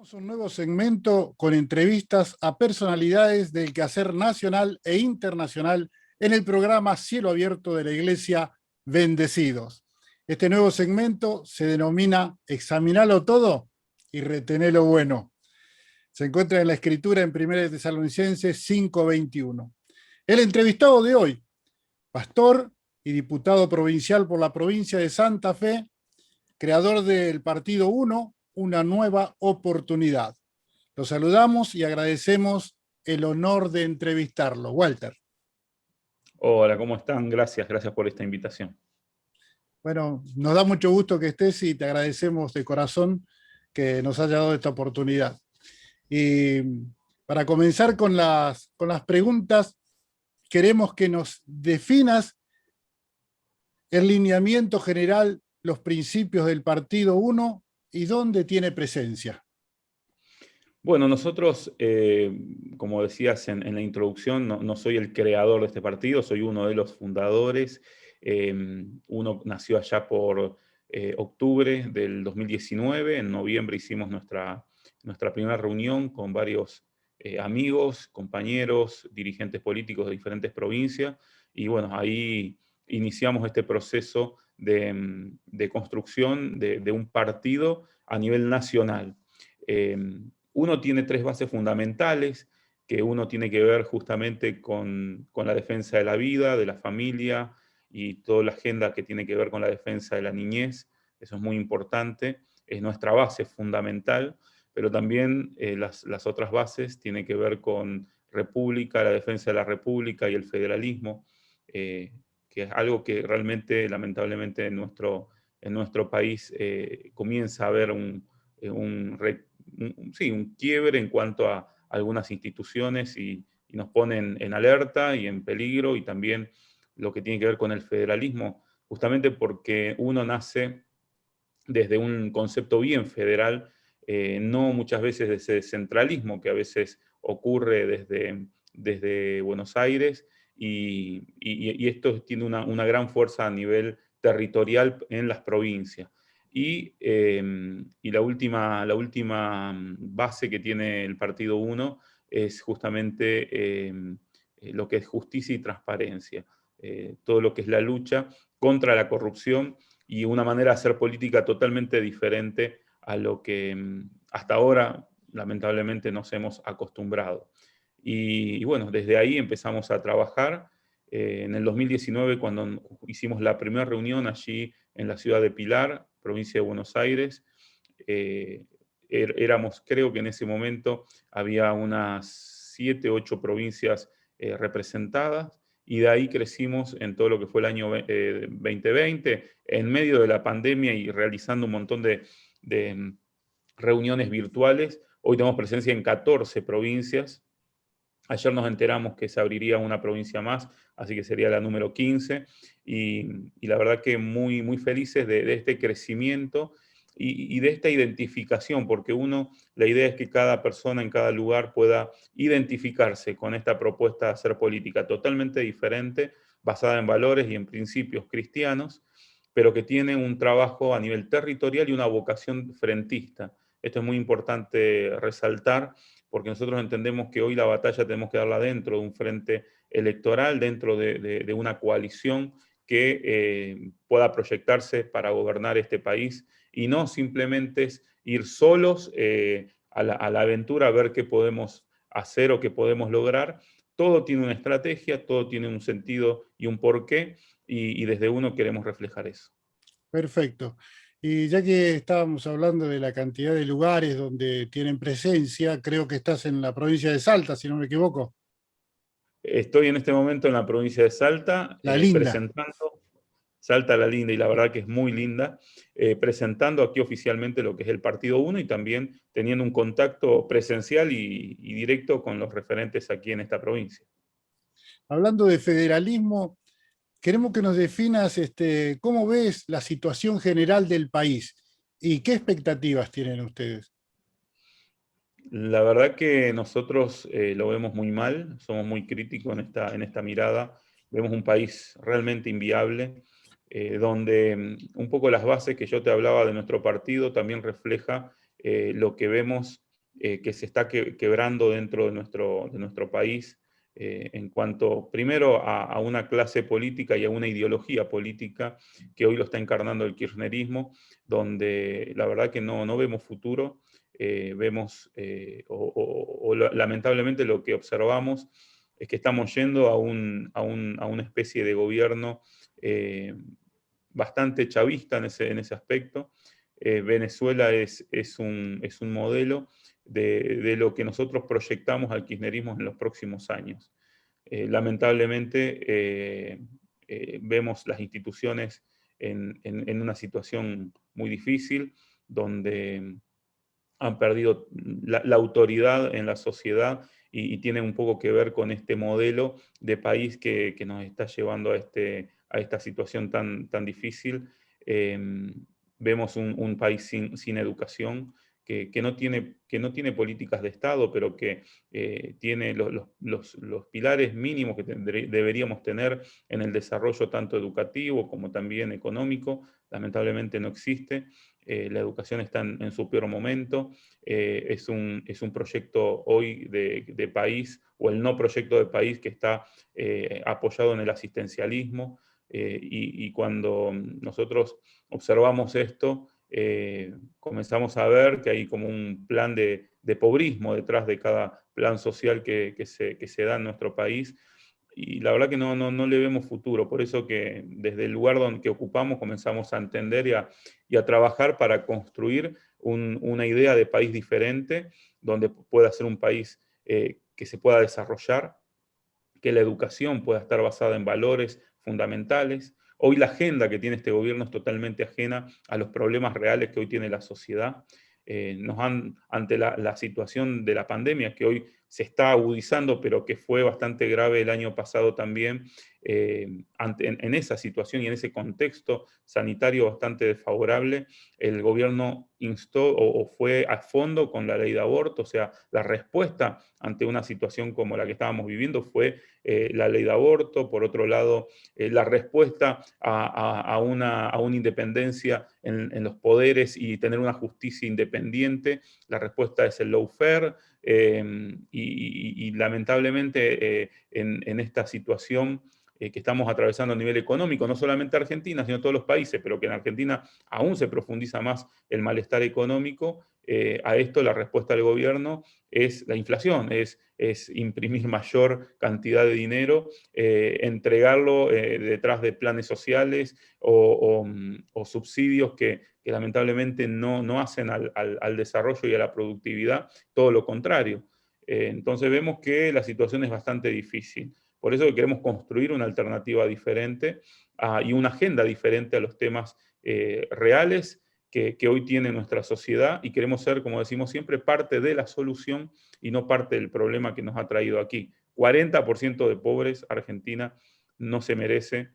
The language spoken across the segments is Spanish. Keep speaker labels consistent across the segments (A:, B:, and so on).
A: Tenemos un nuevo segmento con entrevistas a personalidades del quehacer nacional e internacional en el programa Cielo Abierto de la Iglesia Bendecidos. Este nuevo segmento se denomina Examinalo todo y retené lo bueno. Se encuentra en la escritura en 1 Tesalonicenses 5:21. El entrevistado de hoy, pastor y diputado provincial por la provincia de Santa Fe, creador del Partido 1, una nueva oportunidad. Lo saludamos y agradecemos el honor de entrevistarlo. Walter.
B: Hola, ¿cómo están? Gracias por esta invitación.
A: Bueno, nos da mucho gusto que estés y te agradecemos de corazón que nos haya dado esta oportunidad. Y para comenzar con las preguntas, queremos que nos definas el lineamiento general, los principios del Partido 1 y dónde tiene presencia.
B: Bueno, nosotros, como decías en la introducción, no soy el creador de este partido, soy uno de los fundadores. Uno nació allá por octubre del 2019, en noviembre hicimos nuestra primera reunión con varios amigos, compañeros, dirigentes políticos de diferentes provincias, y bueno, ahí iniciamos este proceso de construcción de un partido a nivel nacional. Uno tiene tres bases fundamentales, que uno tiene que ver justamente con la defensa de la vida, de la familia y toda la agenda que tiene que ver con la defensa de la niñez. Eso es muy importante, es nuestra base fundamental, pero también las otras bases tienen que ver con república, la defensa de la república y el federalismo, que es algo que realmente, lamentablemente, en nuestro país comienza a haber un quiebre en cuanto a algunas instituciones y nos ponen en alerta y en peligro, y también lo que tiene que ver con el federalismo, justamente porque uno nace desde un concepto bien federal, no muchas veces de ese centralismo que a veces ocurre desde Buenos Aires, y esto tiene una gran fuerza a nivel territorial en las provincias. Y la última base que tiene el Partido 1 es justamente lo que es justicia y transparencia, todo lo que es la lucha contra la corrupción y una manera de hacer política totalmente diferente a lo que hasta ahora lamentablemente nos hemos acostumbrado. Y bueno, desde ahí empezamos a trabajar. En el 2019, cuando hicimos la primera reunión allí en la ciudad de Pilar, provincia de Buenos Aires, éramos, creo que en ese momento había unas 7, 8 provincias representadas, y de ahí crecimos en todo lo que fue el año 2020, en medio de la pandemia y realizando un montón de reuniones virtuales. Hoy tenemos presencia en 14 provincias. Ayer nos enteramos que se abriría una provincia más, así que sería la número 15, y la verdad que muy felices de este crecimiento y de esta identificación, porque la idea es que cada persona en cada lugar pueda identificarse con esta propuesta de hacer política totalmente diferente, basada en valores y en principios cristianos, pero que tiene un trabajo a nivel territorial y una vocación frentista. Esto es muy importante resaltar, porque nosotros entendemos que hoy la batalla tenemos que darla dentro de un frente electoral, dentro de una coalición que pueda proyectarse para gobernar este país, y no simplemente es ir solos a la aventura a ver qué podemos hacer o qué podemos lograr. Todo tiene una estrategia, todo tiene un sentido y un porqué, y desde uno queremos reflejar eso.
A: Perfecto. Y ya que estábamos hablando de la cantidad de lugares donde tienen presencia, creo que estás en la provincia de Salta, si no me equivoco.
B: Estoy en este momento en la provincia de Salta,
A: La linda.
B: presentando Salta la linda, y la verdad que es muy linda, presentando aquí oficialmente lo que es el Partido 1, y también teniendo un contacto presencial y directo con los referentes aquí en esta provincia.
A: Hablando de federalismo, queremos que nos definas cómo ves la situación general del país y qué expectativas tienen ustedes.
B: La verdad que nosotros lo vemos muy mal, somos muy críticos en esta mirada, vemos un país realmente inviable, donde un poco las bases que yo te hablaba de nuestro partido también refleja lo que vemos que se está quebrando dentro de nuestro país en cuanto, primero, a una clase política y a una ideología política que hoy lo está encarnando el kirchnerismo, donde la verdad que no vemos futuro, vemos, lamentablemente lo que observamos es que estamos yendo a una especie de gobierno bastante chavista en ese aspecto. Venezuela es un modelo de lo que nosotros proyectamos al kirchnerismo en los próximos años. Lamentablemente vemos las instituciones en una situación muy difícil, donde han perdido la autoridad en la sociedad y tiene un poco que ver con este modelo de país que nos está llevando a esta situación tan difícil. Eh, Vemos un país sin educación, que no tiene políticas de Estado, pero que tiene los pilares mínimos que deberíamos tener en el desarrollo tanto educativo como también económico. Lamentablemente no existe. La educación está en su peor momento. Es un proyecto hoy de país, o el no proyecto de país, que está apoyado en el asistencialismo. Y cuando nosotros observamos esto, comenzamos a ver que hay como un plan de pobrismo detrás de cada plan social que se da en nuestro país. Y la verdad que no le vemos futuro. Por eso que desde el lugar que ocupamos comenzamos a entender y a trabajar para construir una idea de país diferente, donde pueda ser un país que se pueda desarrollar, que la educación pueda estar basada en valores fundamentales. Hoy la agenda que tiene este gobierno es totalmente ajena a los problemas reales que hoy tiene la sociedad. Ante la situación de la pandemia, que hoy se está agudizando, pero que fue bastante grave el año pasado también, en esa situación y en ese contexto sanitario bastante desfavorable, el gobierno instó o fue a fondo con la ley de aborto. O sea, la respuesta ante una situación como la que estábamos viviendo fue la ley de aborto. Por otro lado, la respuesta a una independencia en los poderes y tener una justicia independiente, la respuesta es el lawfare. Y lamentablemente en esta situación que estamos atravesando a nivel económico, no solamente Argentina, sino todos los países, pero que en Argentina aún se profundiza más el malestar económico. A esto la respuesta del gobierno es la inflación, es imprimir mayor cantidad de dinero, entregarlo detrás de planes sociales o subsidios que lamentablemente no hacen al desarrollo y a la productividad, todo lo contrario. Entonces vemos que la situación es bastante difícil. Por eso queremos construir una alternativa diferente y una agenda diferente a los temas reales que hoy tiene nuestra sociedad, y queremos ser, como decimos siempre, parte de la solución y no parte del problema que nos ha traído aquí. 40% de pobres, Argentina no se merece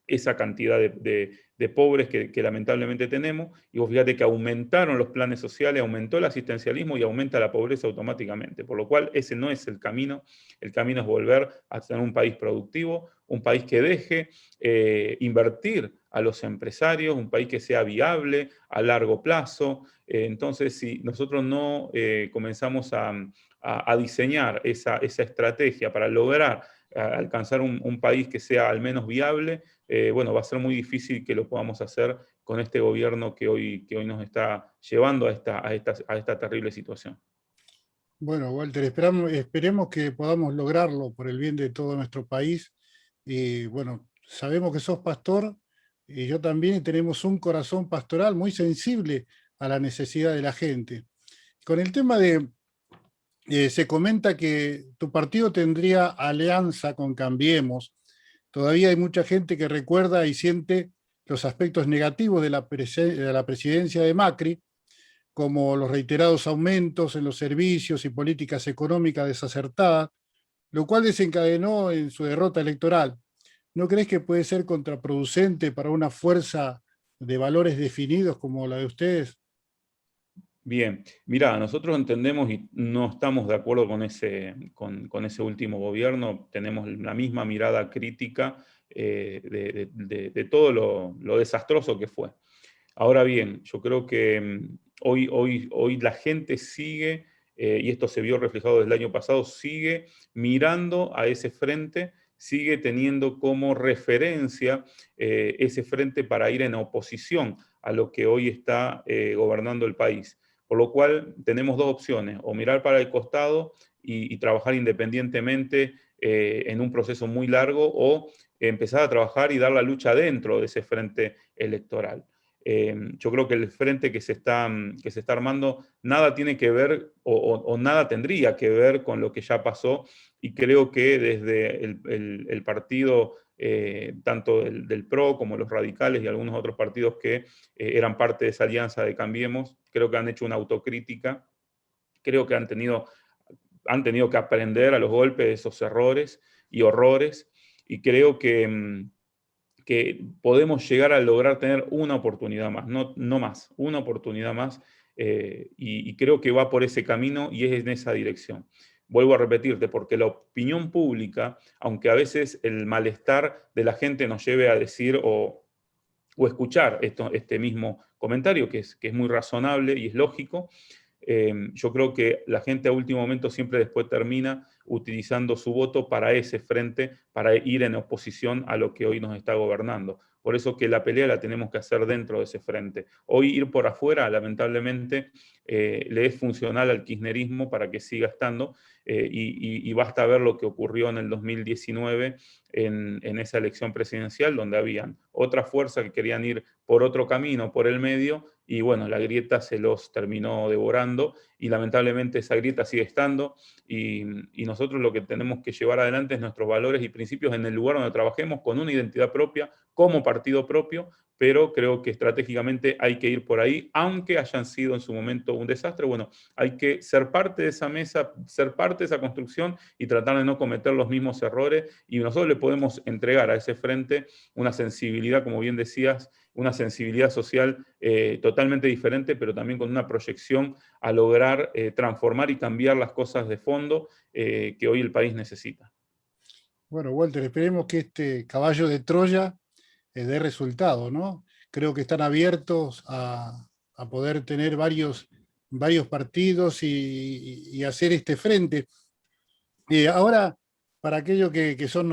B: esa cantidad de pobres que lamentablemente tenemos. Y vos fíjate que aumentaron los planes sociales, aumentó el asistencialismo y aumenta la pobreza automáticamente. Por lo cual ese no es el camino. El camino es volver a tener un país productivo, un país que deje invertir a los empresarios, un país que sea viable a largo plazo. Entonces, si nosotros no comenzamos a diseñar esa estrategia para lograr alcanzar un país que sea al menos viable, bueno, va a ser muy difícil que lo podamos hacer con este gobierno que hoy nos está llevando a esta terrible situación.
A: Bueno, Walter, esperemos que podamos lograrlo por el bien de todo nuestro país. Y bueno, sabemos que sos pastor y yo también, y tenemos un corazón pastoral muy sensible a la necesidad de la gente. Con el tema se comenta que tu partido tendría alianza con Cambiemos. Todavía hay mucha gente que recuerda y siente los aspectos negativos de de la presidencia de Macri, como los reiterados aumentos en los servicios y políticas económicas desacertadas, lo cual desencadenó en su derrota electoral. ¿No crees que puede ser contraproducente para una fuerza de valores definidos como la de ustedes?
B: Bien, mira, nosotros entendemos y no estamos de acuerdo con ese último gobierno. Tenemos la misma mirada crítica de todo lo desastroso que fue. Ahora bien, yo creo que hoy la gente sigue y esto se vio reflejado desde el año pasado, sigue mirando a ese frente, sigue teniendo como referencia ese frente para ir en oposición a lo que hoy está gobernando el país. Por lo cual tenemos dos opciones, o mirar para el costado y trabajar independientemente en un proceso muy largo, o empezar a trabajar y dar la lucha dentro de ese frente electoral. Yo creo que el frente que se está armando nada tiene que ver o nada tendría que ver con lo que ya pasó, y creo que desde el partido, tanto del PRO como los radicales y algunos otros partidos que eran parte de esa alianza de Cambiemos, creo que han hecho una autocrítica, creo que han tenido que aprender a los golpes de esos errores y horrores, y creo que podemos llegar a lograr tener una oportunidad más, no más, una oportunidad más, y creo que va por ese camino y es en esa dirección. Vuelvo a repetirte, porque la opinión pública, aunque a veces el malestar de la gente nos lleve a decir o escuchar este mismo comentario, que es muy razonable y es lógico, yo creo que la gente a último momento siempre después termina utilizando su voto para ese frente, para ir en oposición a lo que hoy nos está gobernando. Por eso que la pelea la tenemos que hacer dentro de ese frente. Hoy ir por afuera, lamentablemente, le es funcional al kirchnerismo para que siga estando, y basta ver lo que ocurrió en el 2019 en esa elección presidencial, donde habían otras fuerzas que querían ir por otro camino, por el medio, y bueno, la grieta se los terminó devorando, y lamentablemente esa grieta sigue estando, y nosotros lo que tenemos que llevar adelante es nuestros valores y principios en el lugar donde trabajemos, con una identidad propia, como partido propio, pero creo que estratégicamente hay que ir por ahí, aunque hayan sido en su momento un desastre. Bueno, hay que ser parte de esa mesa, ser parte de esa construcción y tratar de no cometer los mismos errores, y nosotros le podemos entregar a ese frente una sensibilidad, como bien decías, una sensibilidad social totalmente diferente, pero también con una proyección a lograr transformar y cambiar las cosas de fondo que hoy el país necesita.
A: Bueno, Walter, esperemos que este caballo de Troya dé resultado, ¿no? Creo que están abiertos a poder tener varios partidos y hacer este frente. Ahora, para aquellos que son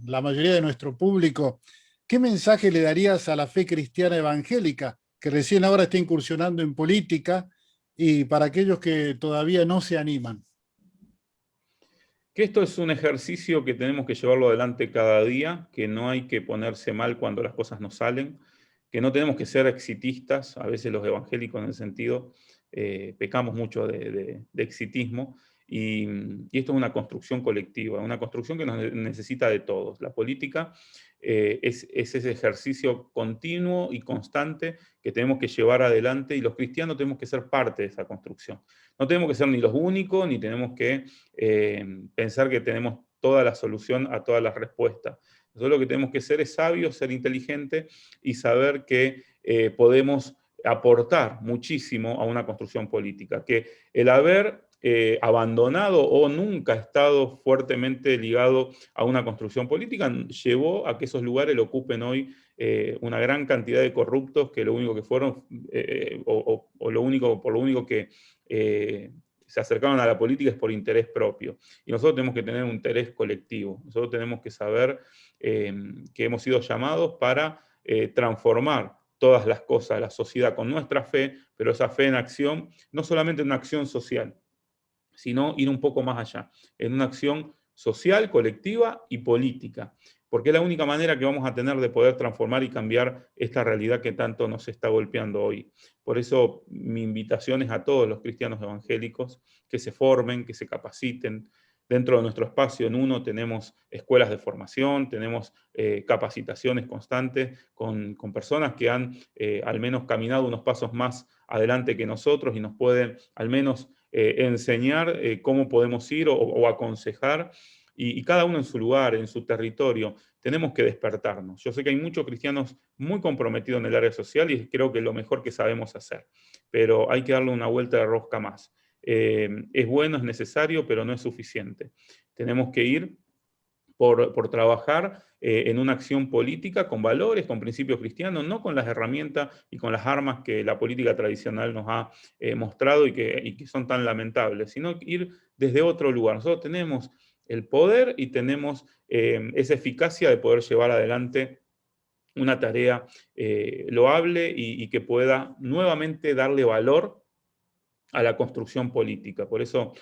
A: la mayoría de nuestro público, ¿qué mensaje le darías a la fe cristiana evangélica, que recién ahora está incursionando en política, y para aquellos que todavía no se animan?
B: Que esto es un ejercicio que tenemos que llevarlo adelante cada día, que no hay que ponerse mal cuando las cosas no salen, que no tenemos que ser exitistas. A veces los evangélicos en el sentido pecamos mucho de exitismo, y esto es una construcción colectiva, una construcción que nos necesita de todos. La política es ese ejercicio continuo y constante que tenemos que llevar adelante, y los cristianos tenemos que ser parte de esa construcción. No tenemos que ser ni los únicos, ni tenemos que pensar que tenemos toda la solución a todas las respuestas. Nosotros lo que tenemos que ser es sabios, ser inteligentes y saber que podemos aportar muchísimo a una construcción política, que el haber abandonado o nunca estado fuertemente ligado a una construcción política llevó a que esos lugares lo ocupen hoy una gran cantidad de corruptos que lo único que fueron, por lo único que se acercaron a la política es por interés propio. Y nosotros tenemos que tener un interés colectivo. Nosotros tenemos que saber que hemos sido llamados para transformar todas las cosas de la sociedad con nuestra fe, pero esa fe en acción, no solamente en una acción social, sino ir un poco más allá, en una acción social, colectiva y política, porque es la única manera que vamos a tener de poder transformar y cambiar esta realidad que tanto nos está golpeando hoy. Por eso mi invitación es a todos los cristianos evangélicos que se formen, que se capaciten. Dentro de nuestro espacio en UNO tenemos escuelas de formación, tenemos capacitaciones constantes con personas que han al menos caminado unos pasos más adelante que nosotros y nos pueden al menos enseñar cómo podemos ir o aconsejar, y cada uno en su lugar, en su territorio. Tenemos que despertarnos. Yo sé que hay muchos cristianos muy comprometidos en el área social y creo que es lo mejor que sabemos hacer, pero hay que darle una vuelta de rosca más. Es bueno, es necesario, pero no es suficiente. Tenemos que ir por trabajar en una acción política con valores, con principios cristianos, no con las herramientas y con las armas que la política tradicional nos ha mostrado y que son tan lamentables, sino ir desde otro lugar. Nosotros tenemos el poder y tenemos esa eficacia de poder llevar adelante una tarea loable y que pueda nuevamente darle valor a la construcción política. Por eso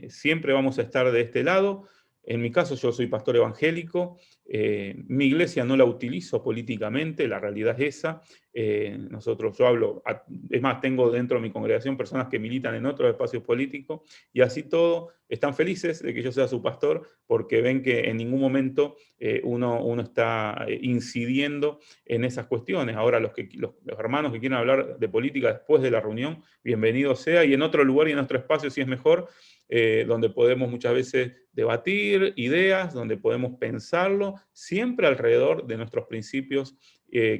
B: siempre vamos a estar de este lado. En mi caso, yo soy pastor evangélico, mi iglesia no la utilizo políticamente, la realidad es esa. Yo hablo, es más, tengo dentro de mi congregación personas que militan en otros espacios políticos y así todo están felices de que yo sea su pastor porque ven que en ningún momento uno está incidiendo en esas cuestiones. Ahora, los hermanos que quieran hablar de política después de la reunión, bienvenido sea, y en otro lugar y en otro espacio, si es mejor, donde podemos muchas veces debatir ideas, donde podemos pensarlo, siempre alrededor de nuestros principios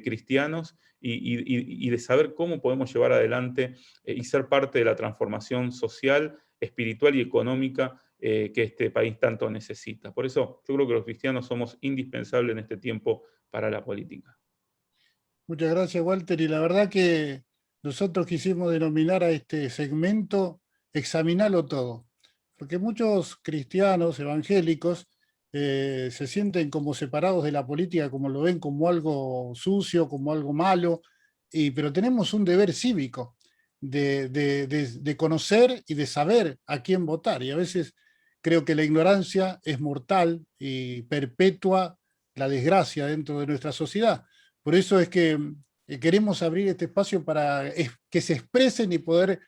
B: cristianos y de saber cómo podemos llevar adelante y ser parte de la transformación social, espiritual y económica que este país tanto necesita. Por eso yo creo que los cristianos somos indispensables en este tiempo para la política.
A: Muchas gracias, Walter. Y la verdad que nosotros quisimos denominar a este segmento Examinarlo todo, porque muchos cristianos evangélicos se sienten como separados de la política, como lo ven como algo sucio, como algo malo, pero tenemos un deber cívico de conocer y de saber a quién votar. Y a veces creo que la ignorancia es mortal y perpetúa la desgracia dentro de nuestra sociedad. Por eso es que queremos abrir este espacio para que se expresen y poder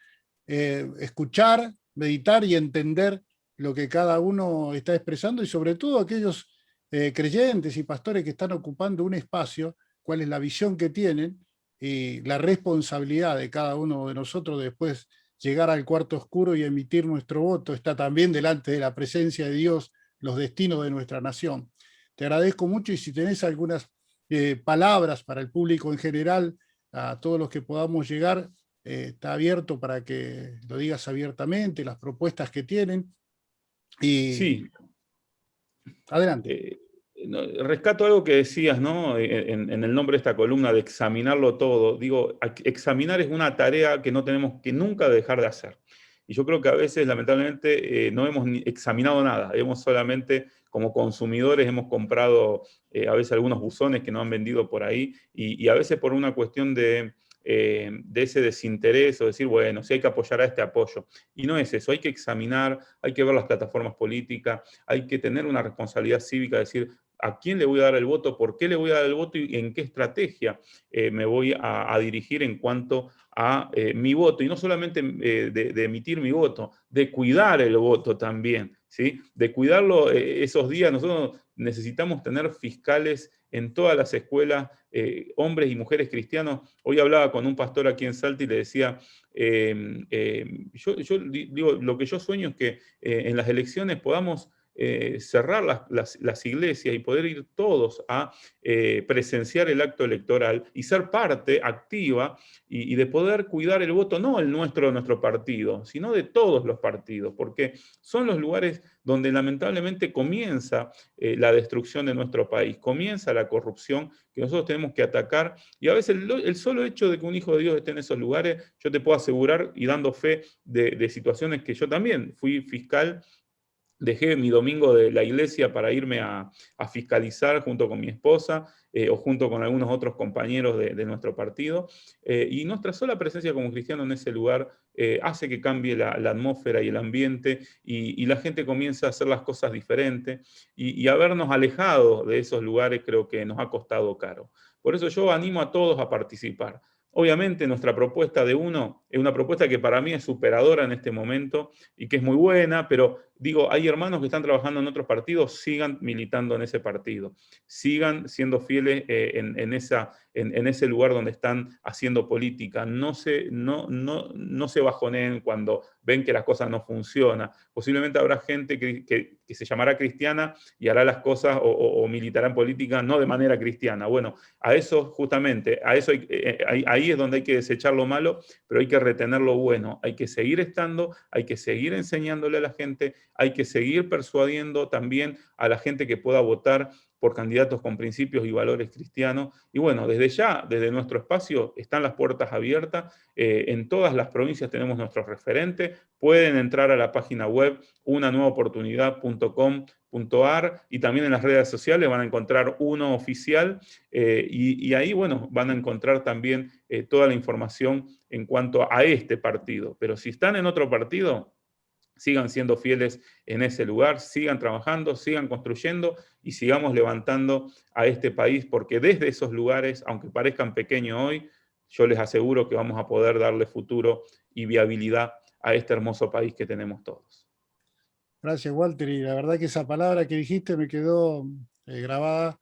A: escuchar, meditar y entender lo que cada uno está expresando y sobre todo aquellos creyentes y pastores que están ocupando un espacio, cuál es la visión que tienen y la responsabilidad de cada uno de nosotros de después llegar al cuarto oscuro y emitir nuestro voto. Está también delante de la presencia de Dios los destinos de nuestra nación. Te agradezco mucho y si tenés algunas palabras para el público en general, a todos los que podamos llegar, está abierto para que lo digas abiertamente, las propuestas que tienen. Y
B: Sí,
A: adelante.
B: rescato algo que decías, ¿no? En el nombre de esta columna de examinarlo todo. Digo, examinar es una tarea que no tenemos que nunca dejar de hacer. Y yo creo que a veces, lamentablemente, no hemos ni examinado nada. Hemos solamente, como consumidores, hemos comprado a veces algunos buzones que nos han vendido por ahí y a veces por una cuestión de ese desinterés o decir, bueno, si hay que apoyar a este apoyo. Y no es eso, hay que examinar, hay que ver las plataformas políticas, hay que tener una responsabilidad cívica, decir, a quién le voy a dar el voto, por qué le voy a dar el voto y en qué estrategia me voy a dirigir en cuanto a mi voto. Y no solamente de emitir mi voto, de cuidar el voto también, ¿sí? De cuidarlo esos días. Nosotros necesitamos tener fiscales en todas las escuelas, hombres y mujeres cristianos. Hoy hablaba con un pastor aquí en Salta y le decía, yo digo, lo que yo sueño es que en las elecciones podamos cerrar las iglesias y poder ir todos a presenciar el acto electoral y ser parte activa y de poder cuidar el voto, no el nuestro de nuestro partido, sino de todos los partidos, porque son los lugares donde lamentablemente comienza la destrucción de nuestro país, comienza la corrupción que nosotros tenemos que atacar y a veces el solo hecho de que un hijo de Dios esté en esos lugares, yo te puedo asegurar y dando fe de situaciones que yo también fui fiscal. Dejé mi domingo de la iglesia para irme a fiscalizar junto con mi esposa o junto con algunos otros compañeros de nuestro partido. Y nuestra sola presencia como cristianos en ese lugar hace que cambie la atmósfera y el ambiente y la gente comienza a hacer las cosas diferentes. Y habernos alejado de esos lugares creo que nos ha costado caro. Por eso yo animo a todos a participar. Obviamente nuestra propuesta de uno es una propuesta que para mí es superadora en este momento y que es muy buena, pero digo, hay hermanos que están trabajando en otros partidos, sigan militando en ese partido, sigan siendo fieles en ese lugar donde están haciendo política, no se bajoneen cuando ven que las cosas no funcionan. Posiblemente habrá gente que se llamará cristiana y hará las cosas o militará en política no de manera cristiana. Bueno, a eso justamente, ahí es donde hay que desechar lo malo, pero hay que retener lo bueno, hay que seguir estando, hay que seguir enseñándole a la gente hay que seguir persuadiendo también a la gente que pueda votar por candidatos con principios y valores cristianos. Y bueno, desde ya, desde nuestro espacio, están las puertas abiertas. En todas las provincias tenemos nuestros referentes. Pueden entrar a la página web unanuevaoportunidad.com.ar y también en las redes sociales van a encontrar uno oficial y ahí, bueno, van a encontrar también toda la información en cuanto a este partido. Pero si están en otro partido, sigan siendo fieles en ese lugar, sigan trabajando, sigan construyendo y sigamos levantando a este país, porque desde esos lugares, aunque parezcan pequeños hoy, yo les aseguro que vamos a poder darle futuro y viabilidad a este hermoso país que tenemos todos.
A: Gracias, Walter. Y la verdad que esa palabra que dijiste me quedó grabada,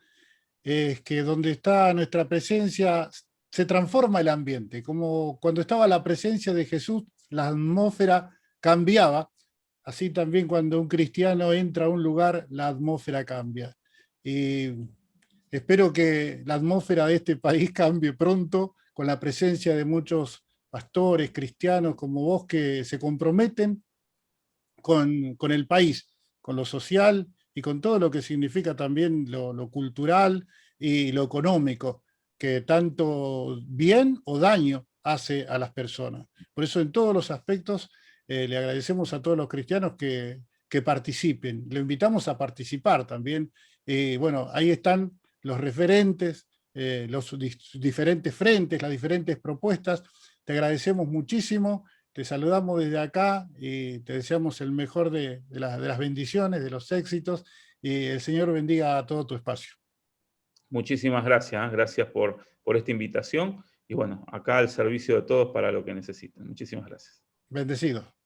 A: es que donde está nuestra presencia se transforma el ambiente. Como cuando estaba la presencia de Jesús, la atmósfera cambiaba. Así también cuando un cristiano entra a un lugar, la atmósfera cambia. Y espero que la atmósfera de este país cambie pronto con la presencia de muchos pastores cristianos como vos que se comprometen con el país, con lo social y con todo lo que significa también lo cultural y lo económico, que tanto bien o daño hace a las personas. Por eso en todos los aspectos le agradecemos a todos los cristianos que participen. Le invitamos a participar también. Bueno, ahí están los referentes, los diferentes frentes, las diferentes propuestas. Te agradecemos muchísimo. Te saludamos desde acá y te deseamos el mejor de las bendiciones, de los éxitos, y el Señor bendiga a todo tu espacio.
B: Muchísimas gracias, gracias por esta invitación y bueno, acá al servicio de todos para lo que necesiten. Muchísimas gracias.
A: Bendecido.